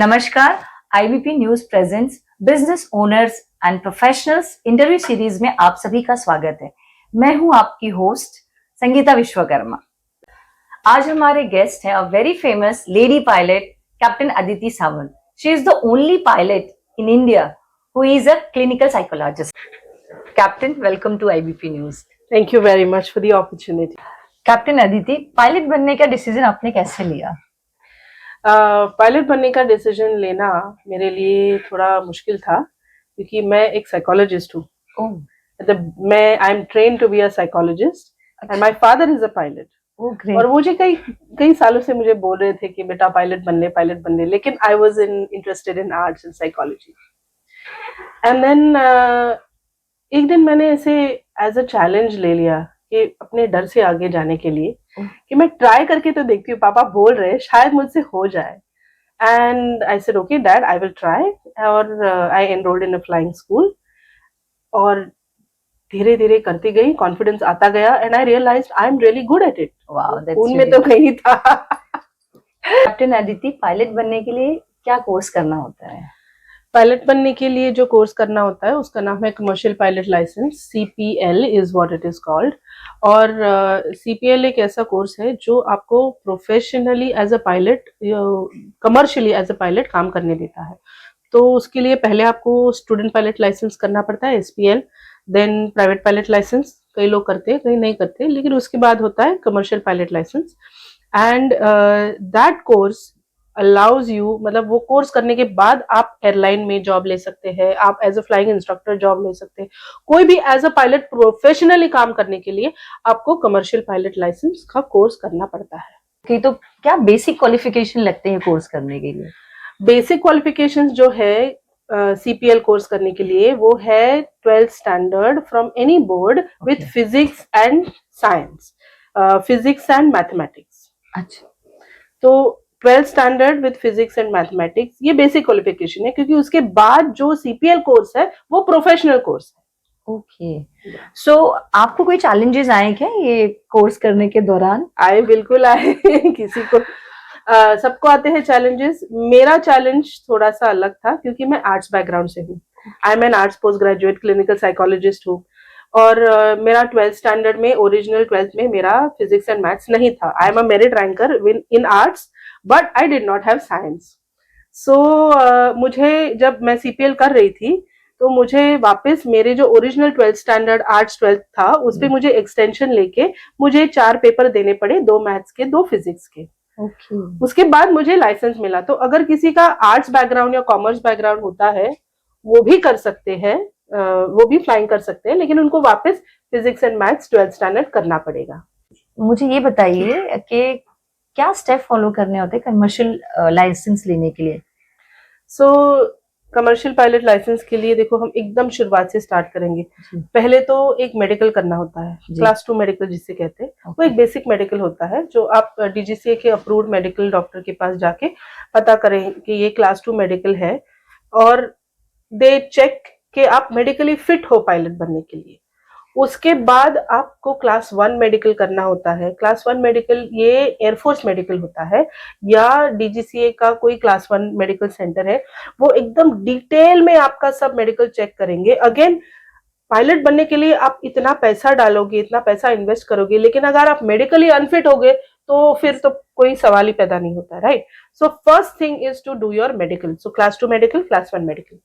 नमस्कार। IBP news presents business owners and professionals interview series में आप सभी का स्वागत है। मैं हूं आपकी होस्ट संगीता विश्वकर्मा। आज हमारे गेस्ट हैं a very famous lady pilot captain Aditi Sawant. She is the only pilot in India who is a clinical psychologist. Captain, welcome to IBP news. Thank you very much for the opportunity. Captain Aditi, pilot बनने का decision आपने कैसे लिया? Pilot बनने का decision लेना मेरे लिए थोड़ा मुश्किल था क्योंकि मैं एक साइकोलॉजिस्ट हूँ। मतलब I am train to be a psychologist and my father is a pilot. और मुझे कई सालों से मुझे बोल रहे थे कि बेटा पायलट बन ले, लेकिन I was interested in arts and psychology. And then एक दिन मैंने ऐसे एज अ चैलेंज ले लिया कि अपने डर से आगे जाने के लिए कि मैं ट्राई करके तो देखती हूँ, पापा बोल रहे हैं शायद मुझसे हो जाए। And I said okay dad, I will try. और I enrolled in a flying school और धीरे धीरे करती गई, कॉन्फिडेंस आता गया and I realised I am really good at it. उनमें तो कहीं था। कैप्टन अदिति, पायलट बनने के लिए क्या कोर्स करना होता है? पायलट बनने के लिए जो कोर्स करना होता है उसका नाम है commercial pilot licence, CPL is what it is called. और CPL एक ऐसा कोर्स है जो आपको professionally as a pilot, commercially as a pilot काम करने देता है। तो उसके लिए पहले आपको स्टूडेंट पायलट लाइसेंस करना पड़ता है, SPL, then private pilot licence. कई लोग करते हैं, कई नहीं करते, लेकिन उसके बाद होता है commercial pilot licence. And that course allows you, मतलब वो कोर्स करने के बाद आप एयरलाइन में जॉब ले सकते हैं, आप as a flying instructor job ले सकते हैं। कोई भी एज अ पायलट प्रोफेशनली काम करने के लिए आपको कमर्शियल पायलट लाइसेंस का कोर्स करना पड़ता है। तो क्या बेसिक क्वालिफिकेशन लगते हैं कोर्स करने के लिए? बेसिक क्वालिफिकेशंस जो है CPL कोर्स करने के लिए वो है 12th standard from any board with physics and science, physics and mathematics. अच्छा, तो 12th standard with physics and mathematics ये बेसिक क्वालिफिकेशन है, क्योंकि उसके बाद जो CPL कोर्स है वो प्रोफेशनल कोर्स है। ओके। सो आपको कोई चैलेंजेस आए क्या ये कोर्स करने के दौरान? आए, बिल्कुल आए। किसी को सबको आते हैं चैलेंजेस। मेरा चैलेंज थोड़ा सा अलग था क्योंकि मैं आर्ट्स बैकग्राउंड से हूँ। I am N arts post graduate clinical psychologist हूँ। और मेरा 12th स्टैंडर्ड में, ओरिजिनल 12th में मेरा फिजिक्स एंड मैथ्स नहीं था। I am a merit ranker in arts but I did not have science. So मुझे, जब मैं CPL कर रही थी तो मुझे वापस मेरे जो original 12th standard arts 12th था उस पर मुझे एक्सटेंशन लेके मुझे 4 पेपर देने पड़े, 2 मैथ्स के 2 फिजिक्स के। उसके बाद मुझे लाइसेंस मिला। तो अगर किसी का आर्ट्स बैकग्राउंड या कॉमर्स बैकग्राउंड होता है वो भी कर सकते हैं, वो भी फ्लाइंग कर सकते हैं, लेकिन उनको वापस physics and maths 12th standard करना पड़ेगा। मुझे ये बताइए कि क्या स्टेप फॉलो करने होते हैं कमर्शियल लाइसेंस लेने के लिए? सो कमर्शियल पायलट लाइसेंस के लिए देखो, हम एकदम शुरुआत से स्टार्ट करेंगे। पहले तो एक मेडिकल करना होता है, क्लास 2 मेडिकल जिसे कहते हैं। वो एक बेसिक मेडिकल होता है जो आप DGCA के अप्रूव्ड मेडिकल डॉक्टर के पास जाके पता करें कि ये क्लास 2 मेडिकल है, और दे चेक कि आप मेडिकली फिट हो पायलट बनने के लिए। उसके बाद आपको क्लास 1 मेडिकल करना होता है। क्लास 1 मेडिकल ये एयरफोर्स मेडिकल होता है या DGCA का कोई क्लास 1 मेडिकल सेंटर है, वो एकदम डिटेल में आपका सब मेडिकल चेक करेंगे। अगेन, पायलट बनने के लिए आप इतना पैसा डालोगे, इतना पैसा इन्वेस्ट करोगे, लेकिन अगर आप मेडिकली अनफिट होगे तो फिर तो कोई सवाल ही पैदा नहीं होता, right? So first thing is to do your medical. So class 2 medical, class 1 medical.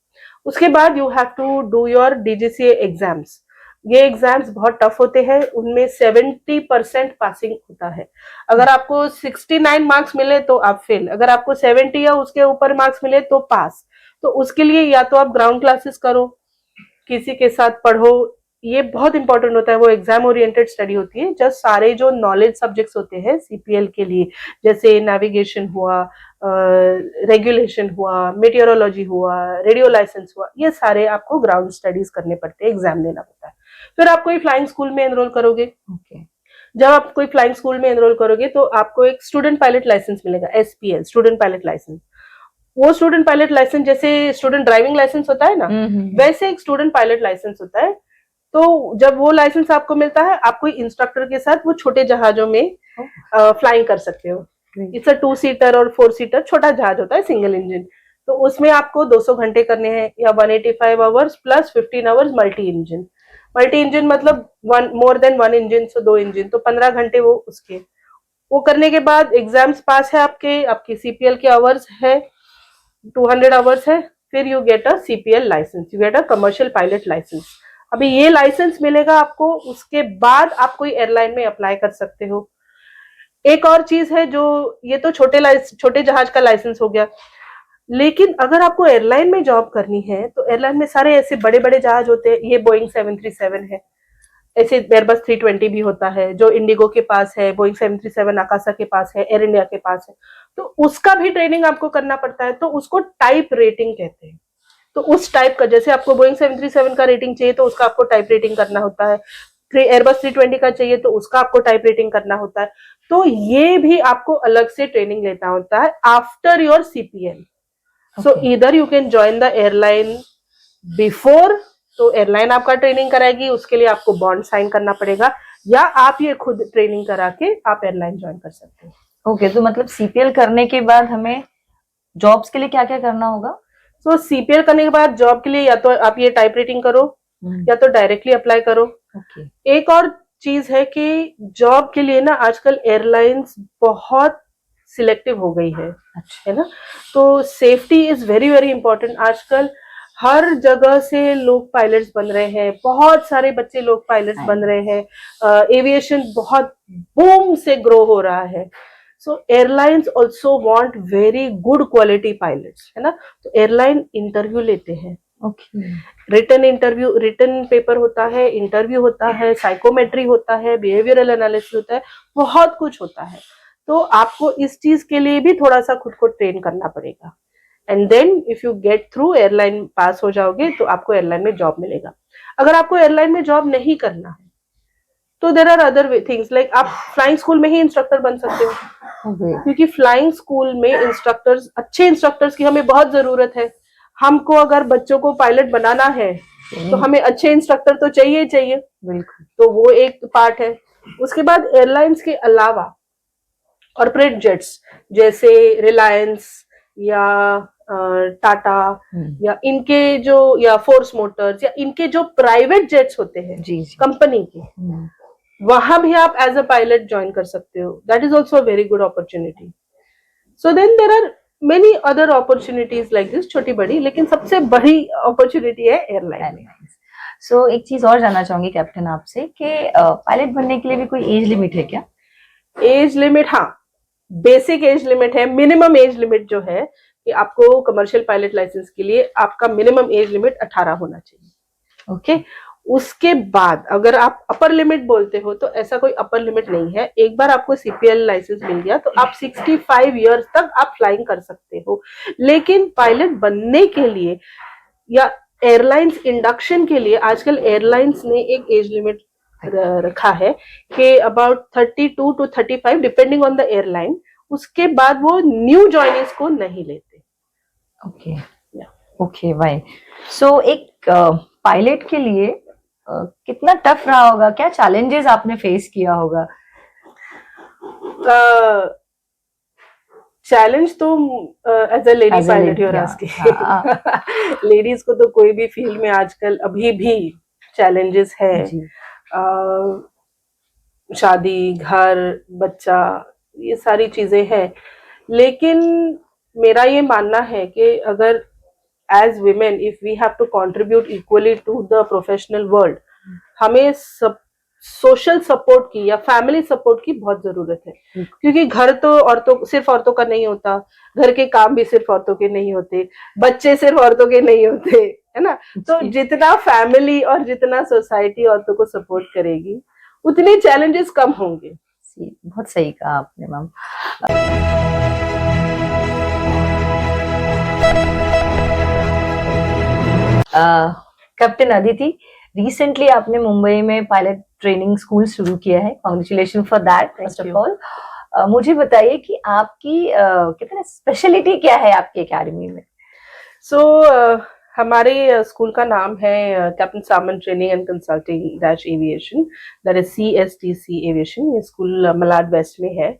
उसके बाद you have to do your DGCA exams. ये एग्जाम्स बहुत टफ होते हैं, उनमें 70% पासिंग होता है। अगर आपको 69 मार्क्स मिले तो आप फेल, अगर आपको 70 या उसके ऊपर मार्क्स मिले तो पास। तो उसके लिए या तो आप ग्राउंड क्लासेस करो, किसी के साथ पढ़ो, ये बहुत इंपॉर्टेंट होता है। वो एग्जाम ओरिएंटेड स्टडी होती है, जब सारे जो नॉलेज सब्जेक्ट्स होते हैं CPL के लिए, जैसे नेविगेशन हुआ, रेगुलेशन हुआ, मेटियोरोलॉजी हुआ, रेडियो लाइसेंस हुआ, ये सारे आपको ग्राउंड स्टडीज करने पड़ते हैं, एग्जाम देना पड़ता है। फिर आप कोई फ्लाइंग स्कूल में एनरोल करोगे। जब आप कोई फ्लाइंग स्कूल में एनरोल करोगे तो आपको एक स्टूडेंट पायलट लाइसेंस मिलेगा, SPL, स्टूडेंट पायलट लाइसेंस। वो स्टूडेंट पायलट लाइसेंस जैसे स्टूडेंट ड्राइविंग लाइसेंस होता है ना, वैसे एक स्टूडेंट पायलट लाइसेंस होता है। तो जब वो लाइसेंस आपको मिलता है, आप कोई इंस्ट्रक्टर के साथ वो छोटे जहाजों में फ्लाइंग कर सकते हो। इट्स अ 2 सीटर और 4 सीटर छोटा जहाज होता है, सिंगल इंजन। तो उसमें आपको 200 घंटे करने हैं या 185 hours plus 15 hours multi engine मतलब मोर देन वन इंजन, सो 2 इंजन, तो 15 घंटे वो करने के बाद एग्जाम्स पास है आपकी सीपीएल के आवर्स है 200 आवर्स है, फिर you get a CPL licence, you get a commercial pilot licence. अभी ये लाइसेंस मिलेगा आपको, उसके बाद आप कोई एयरलाइन में अप्लाई कर सकते हो। एक और चीज है जो, ये तो छोटे जहाज का लाइसेंस हो गया, लेकिन अगर आपको एयरलाइन में जॉब करनी है तो एयरलाइन में सारे ऐसे बड़े बड़े जहाज होते हैं, ये बोइंग 737 है, ऐसे एयरबस 320 भी होता है जो इंडिगो के पास है, बोइंग 737 आकाशा के पास है, एयर इंडिया के पास है, तो उसका भी ट्रेनिंग आपको करना पड़ता है, तो उसको टाइप रेटिंग कहते हैं। तो उस टाइप का, जैसे आपको बोइंग 737 का रेटिंग चाहिए तो उसका आपको टाइप रेटिंग करना होता है, एयरबस 320 का चाहिए तो उसका आपको टाइप रेटिंग करना होता है, तो ये भी आपको अलग से ट्रेनिंग लेना होता है after your CPL. So either you can join the airline before, तो एयरलाइन आपका ट्रेनिंग कराएगी, उसके लिए आपको बॉन्ड साइन करना पड़ेगा, या आप ये खुद ट्रेनिंग करा के आप एयरलाइन ज्वाइन कर सकते हो। ओके, तो मतलब सीपीएल करने के बाद हमें जॉब्स के लिए क्या क्या करना होगा? तो सीपीएल करने के बाद जॉब के लिए या तो आप ये टाइप रेटिंग करो या तो डायरेक्टली अप्लाई करो। एक और चीज है कि जॉब के लिए ना आजकल एयरलाइंस बहुत सिलेक्टिव हो गई है ना, तो safety is very very important. आजकल हर जगह से लोग पायलट्स बन रहे हैं, बहुत सारे बच्चे लोग पायलट्स बन रहे हैं, एविएशन बहुत बूम से ग्रो हो रहा है। So airlines also want very good quality pilots, है ना, तो एयरलाइन इंटरव्यू लेते हैं। रिटन पेपर होता है, इंटरव्यू होता है, साइकोमेट्री होता है, बिहेवियरल एनालिसिस होता है, बहुत कुछ होता है, तो आपको इस चीज के लिए भी थोड़ा सा खुद को ट्रेन करना पड़ेगा। And then if you get through, airline pass हो जाओगे तो आपको एयरलाइन में जॉब मिलेगा। अगर आपको एयरलाइन में जॉब नहीं करना है तो there are other things, like आप फ्लाइंग स्कूल में ही इंस्ट्रक्टर बन सकते हो, क्योंकि फ्लाइंग स्कूल में इंस्ट्रक्टर्स, अच्छे इंस्ट्रक्टर्स की हमें बहुत जरूरत है। हमको अगर बच्चों को पायलट बनाना है तो हमें अच्छे इंस्ट्रक्टर तो चाहिए चाहिए, बिल्कुल, तो वो एक पार्ट है। उसके बाद एयरलाइंस के अलावा कॉर्पोरेट जेट्स जैसे रिलायंस या टाटा या इनके जो, या फोर्स मोटर्स, या इनके जो प्राइवेट जेट्स होते हैं कंपनी के, वहां भी आप एज अ पायलट ज्वाइन कर सकते हो। That is also very good opportunity. So then there are many other opportunities like this, छोटी बड़ी, लेकिन सबसे बड़ी अपॉर्चुनिटी है एयरलाइन। सो एक चीज और जानना चाहूंगी कैप्टन आपसे कि पायलट बनने के लिए भी कोई एज लिमिट है क्या? एज लिमिट, हाँ, बेसिक एज लिमिट है। मिनिमम एज लिमिट जो है कि आपको कमर्शियल पायलट लाइसेंस के लिए आपका मिनिमम एज लिमिट 18 होना चाहिए। ओके, उसके बाद अगर आप अपर लिमिट बोलते हो तो ऐसा कोई अपर लिमिट नहीं है। एक बार आपको सीपीएल लाइसेंस मिल गया तो आप 65 इयर्स तक आप फ्लाइंग कर सकते हो। लेकिन पायलट बनने के लिए या एयरलाइंस इंडक्शन के लिए आजकल एयरलाइंस ने एक एज लिमिट रखा है कि about 32 to 35 depending on the airline. उसके बाद वो न्यू जॉइनिंग्स को नहीं लेते। ओके ओके भाई, सो एक पायलट के लिए कितना टफ रहा होगा, क्या चैलेंजेस आपने फेस किया होगा? चैलेंज तो as a lady pilot you are asking, ladies को तो कोई भी फील्ड में आजकल अभी भी चैलेंजेस है। शादी, घर, बच्चा, ये सारी चीजें हैं, लेकिन मेरा ये मानना है कि अगर as women if we have to contribute equally to the professional world, हमें सब सोशल सपोर्ट की या फैमिली सपोर्ट की बहुत जरूरत है। क्योंकि घर तो सिर्फ औरतों का नहीं होता, घर के काम भी सिर्फ औरतों के नहीं होते, बच्चे सिर्फ औरतों के नहीं होते, है ना। तो जितना फैमिली और जितना सोसाइटी औरतों को सपोर्ट करेगी उतने चैलेंजेस कम होंगे। बहुत सही कहा आपने मैम। कैप्टन अदिति, रिसेंटली आपने मुंबई में पायलट ट्रेनिंग स्कूल शुरू किया है, congratulation for that first of all. मुझे बताइए कि आपकी कितने स्पेशलिटी क्या है आपकी एकेडमी में? हमारे स्कूल का नाम है captain Samant training and consulting dash aviation, that is CSTC aviation. ये स्कूल मलाड वेस्ट में है।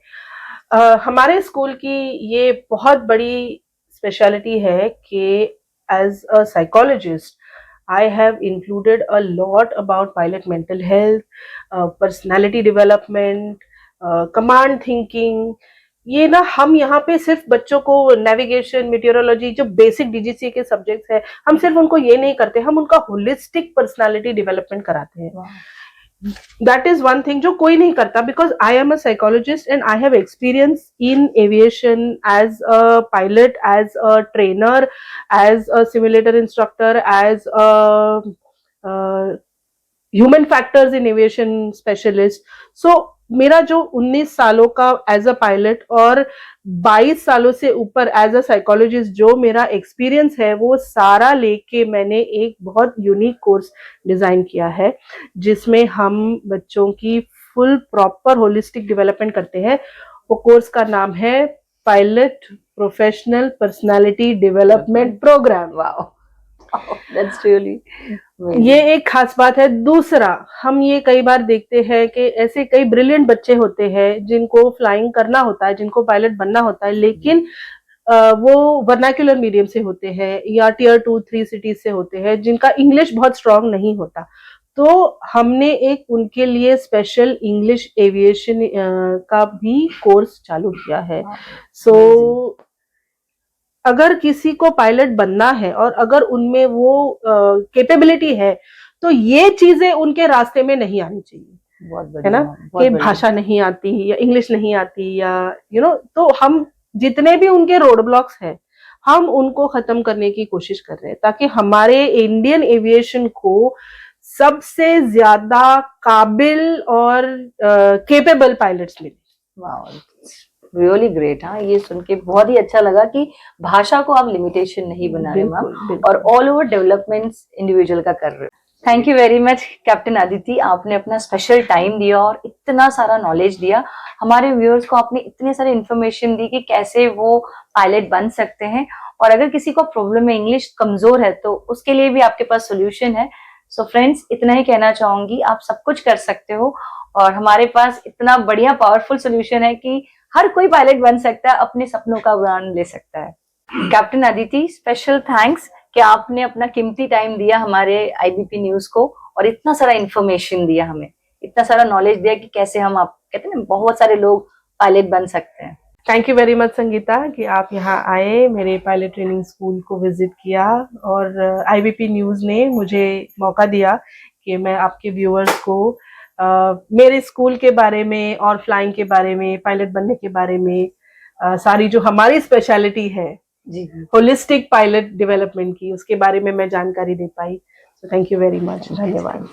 हमारे स्कूल की ये बहुत बड़ी स्पेशलिटी है कि as a psychologist I have included a lot about pilot mental health, personality development, command thinking. ये ना हम यहाँ पे सिर्फ बच्चों को नेविगेशन, मेटेरोलॉजी, जो बेसिक डीजीसी के सब्जेक्ट्स है, हम सिर्फ उनको ये नहीं करते, हम उनका होलिस्टिक पर्सनालिटी डेवलपमेंट कराते हैं. That is one thing जो कोई नहीं करता, because I am a psychologist and I have experience in aviation as a pilot, as a trainer, as a simulator instructor, as a human factors in aviation specialist. So मेरा जो 19 सालों का as a pilot और 22 सालों से ऊपर as a psychologist जो मेरा एक्सपीरियंस है, वो सारा लेके मैंने एक बहुत यूनिक कोर्स डिजाइन किया है, जिसमें हम बच्चों की फुल प्रॉपर होलिस्टिक डेवलपमेंट करते हैं. वो कोर्स का नाम है pilot professional personality development programme. Wow, that's really, ये एक खास बात है. दूसरा, हम ये कई बार देखते हैं कि ऐसे कई ब्रिलियंट बच्चे होते हैं जिनको फ्लाइंग करना होता है, जिनको पायलट बनना होता है, लेकिन वो वर्नाक्युलर मीडियम से होते हैं या टियर 2-3 सिटीज से होते हैं, जिनका इंग्लिश बहुत स्ट्रांग नहीं होता. तो हमने एक उनके लिए स्पेशल इंग्लिश एविएशन का भी कोर्स चालू किया है. सो अगर किसी को पायलट बनना है और अगर उनमें वो कैपेबिलिटी है, तो ये चीजें उनके रास्ते में नहीं आनी चाहिए. बहुत है ना, बहुत कि बढ़िया। भाषा नहीं आती या इंग्लिश नहीं आती या तो हम जितने भी उनके रोड ब्लॉक्स हैं, हम उनको खत्म करने की कोशिश कर रहे हैं, ताकि हमारे इंडियन एविएशन को सबसे ज्यादा काबिल और केपेबल पायलट्स मिले. Wow, really great. हाँ, ये सुन के बहुत ही अच्छा लगा कि भाषा को आप लिमिटेशन नहीं बना रहे मैम, और ऑल ओवर डेवलपमेंट्स इंडिविजुअल का कर रहे हो. Thank you very much captain Aditi, आपने अपना स्पेशल टाइम दिया और इतना सारा नॉलेज दिया हमारे व्यूअर्स को. आपने इतने सारे इन्फॉर्मेशन दी कि कैसे वो पायलट बन सकते हैं, और अगर किसी को प्रॉब्लम है, इंग्लिश कमजोर है, तो उसके लिए भी आपके पास सोल्यूशन है. सो फ्रेंड्स, इतना ही कहना चाहूंगी, आप सब कुछ कर सकते हो, और हमारे पास इतना बढ़िया पावरफुल सोल्यूशन है कि हर कोई पायलट बन सकता है, अपने सपनों का उड़ान ले सकता है. कैप्टन अदिति, स्पेशल थैंक्स कि आपने अपना कीमती टाइम दिया हमारे आईबीपी न्यूज को, और इतना सारा इंफॉर्मेशन दिया हमें, इतना सारा नॉलेज दिया कि कैसे हम, आप कहते हैं ना, बहुत सारे लोग पायलट बन सकते हैं. Thank you very much Sangeeta कि आप यहाँ आए, मेरे पायलट ट्रेनिंग स्कूल को विजिट किया, और आईबीपी न्यूज ने मुझे मौका दिया कि मैं आपके व्यूअर्स को मेरे स्कूल के बारे में और फ्लाइंग के बारे में, पायलट बनने के बारे में, सारी जो हमारी स्पेशलिटी है जी, होलिस्टिक पायलट डेवलपमेंट की, उसके बारे में मैं जानकारी दे पाई. So thank you very much. धन्यवाद.